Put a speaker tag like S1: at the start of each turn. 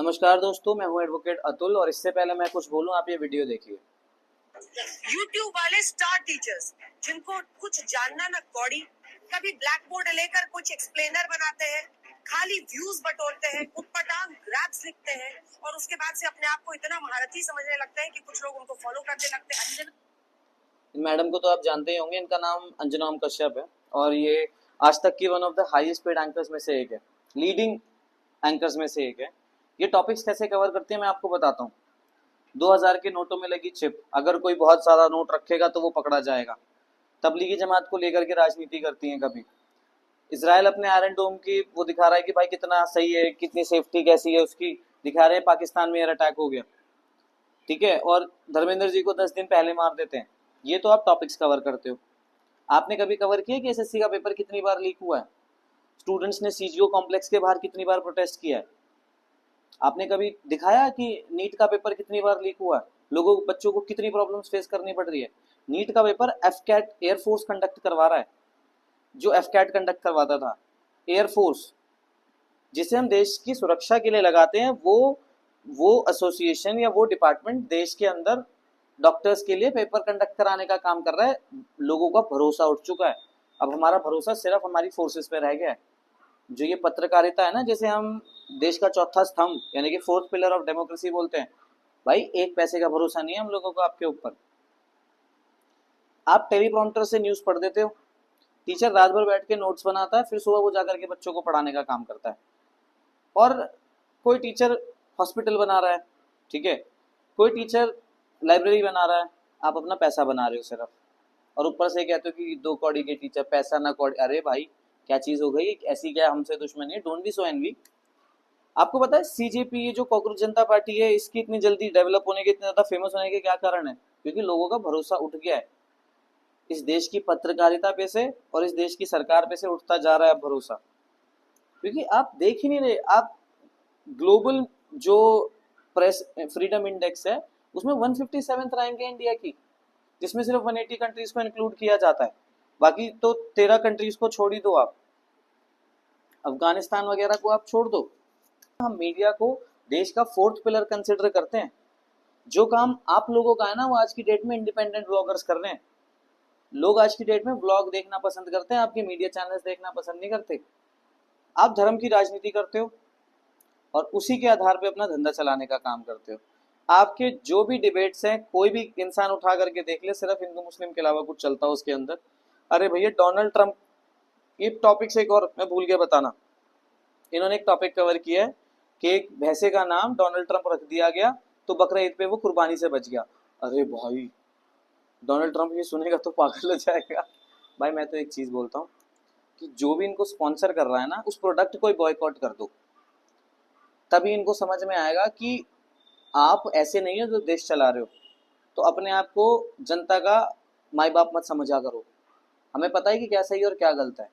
S1: नमस्कार दोस्तों, मैं हूं एडवोकेट अतुल और इससे पहले मैं कुछ बोलूं, आप ये वीडियो देखिए।
S2: यूट्यूब वाले स्टार टीचर्स जिनको कुछ जानना ना कौड़ी, कभी ब्लैक बोर्ड लेकर कुछ एक्सप्लेनर बनाते हैं, खाली व्यूज बटोरते हैं, उटपटांग ग्राफ्स लिखते हैं और उसके बाद से अपने आप को इतना महारथी समझने लगते हैं कि कुछ लोग उनको फॉलो करने लगते हैं।
S1: इन मैडम को तो आप जानते ही होंगे, इनका नाम अंजना ओम कश्यप है और ये आज तक की one of the highest paid anchors में से एक है, लीडिंग एंकर्स में से एक है। ये टॉपिक्स कैसे कवर करती है मैं आपको बताता हूँ। 2000 के नोटों में लगी चिप, अगर कोई बहुत सारा नोट रखेगा तो वो पकड़ा जाएगा। तबलीगी जमात को लेकर के राजनीति करती हैं कभी। इसराइल अपने आयरन डोम की वो दिखा रहा है कि भाई कितना सही है, कितनी सेफ्टी कैसी है उसकी दिखा रहे हैं। पाकिस्तान में एयर अटैक हो गया, ठीक है, और धर्मेंद्र जी को 10 दिन पहले मार देते हैं। ये तो आप टॉपिक्स कवर करते हो। आपने कभी कवर किया कि एसएससी का पेपर कितनी बार लीक हुआ है, स्टूडेंट्स ने सीजीओ कॉम्प्लेक्स के बाहर कितनी बार प्रोटेस्ट किया है? आपने कभी दिखाया कि नीट का पेपर कितनी बार लीक हुआ है, लोगों बच्चों को कितनी प्रॉब्लम्स फेस करनी पड़ रही है? नीट का पेपर एफकैट एयरफोर्स कंडक्ट करवा रहा है। जो एफकैट कंडक्ट करवाता था एयरफोर्स, जिसे हम देश की सुरक्षा के लिए लगाते हैं, वो एसोसिएशन या वो डिपार्टमेंट देश के अंदर डॉक्टर्स के लिए पेपर कंडक्ट कराने का काम कर रहा है। लोगों का भरोसा उठ चुका है। अब हमारा भरोसा सिर्फ हमारी फोर्सेस पे रह गया है। जो ये पत्रकारिता है ना, जैसे हम देश का चौथा स्तंभ यानी कि फोर्थ पिलर ऑफ डेमोक्रेसी बोलते हैं, भाई एक पैसे का भरोसा नहीं है हम लोगों को आपके ऊपर। आप टेलीप्रॉम्प्टर से न्यूज पढ़ देते हो, टीचर रात भर बैठ के नोट्स बनाता है, फिर सुबह वो जाकर के बच्चों को पढ़ाने का काम करता है। और कोई टीचर हॉस्पिटल बना रहा है, ठीक है, कोई टीचर लाइब्रेरी बना रहा है, आप अपना पैसा बना रहे हो सिर्फ, और ऊपर से कहते हो कि 2 कौड़ी के टीचर, पैसा ना कौड़ी। अरे भाई क्या चीज हो गई, ऐसी क्या हमसे दुश्मनी है? Don't be so envy. आपको पता है सीजेपी, ये जो कॉकरोच जनता पार्टी है, इसकी इतनी जल्दी डेवलप होने के, इतने ज्यादा फेमस होने के क्या कारण है? क्योंकि लोगों का भरोसा उठ गया है। इस देश की पत्रकारिता पे से और इस देश की सरकार पे से उठता जा रहा है भरोसा। क्योंकि आप देख ही नहीं रहे, आप ग्लोबल जो प्रेस फ्रीडम इंडेक्स है उसमें 157th रैंक है इंडिया की, जिसमें सिर्फ 180 कंट्रीज को इंक्लूड किया जाता है। बाकी तो 13 कंट्रीज को छोड़ ही दो, आप अफगानिस्तान वगैरह को आप छोड़ दो। हम मीडिया को देश का फोर्थ पिलर कंसिडर करते हैं। जो काम आप लोगों का है ना, वो आज की डेट में इंडिपेंडेंट ब्लॉगर्स कर रहे हैं। लोग आज की डेट में ब्लॉग देखना पसंद करते हैं, आपके मीडिया चैनल्स देखना पसंद नहीं करते। आप धर्म की राजनीति करते हो और उसी के आधार पे अपना धंधा चलाने का काम करते हो। आपके जो भी डिबेट्स हैं, कोई भी इंसान उठा करके देख ले, सिर्फ हिंदू मुस्लिम के अलावा कुछ चलता हो उसके अंदर। अरे भैया डोनाल्ड ट्रंप, ये टॉपिक से एक और मैं भूल गया बताना, इन्होंने एक टॉपिक कवर किया है कि एक भैंसे का नाम डोनाल्ड ट्रंप रख दिया गया तो बकरा ईद पे वो कुर्बानी से बच गया। अरे भाई डोनाल्ड ट्रंप ये सुनेगा तो पागल हो जाएगा। भाई मैं तो एक चीज बोलता हूँ कि जो भी इनको स्पॉन्सर कर रहा है ना, उस प्रोडक्ट को बॉयकॉट कर दो, तभी इनको समझ में आएगा कि आप ऐसे नहीं हो जो देश चला रहे हो। तो अपने आप को जनता का माई बाप मत समझा करो। हमें पता है कि क्या सही और क्या गलत है।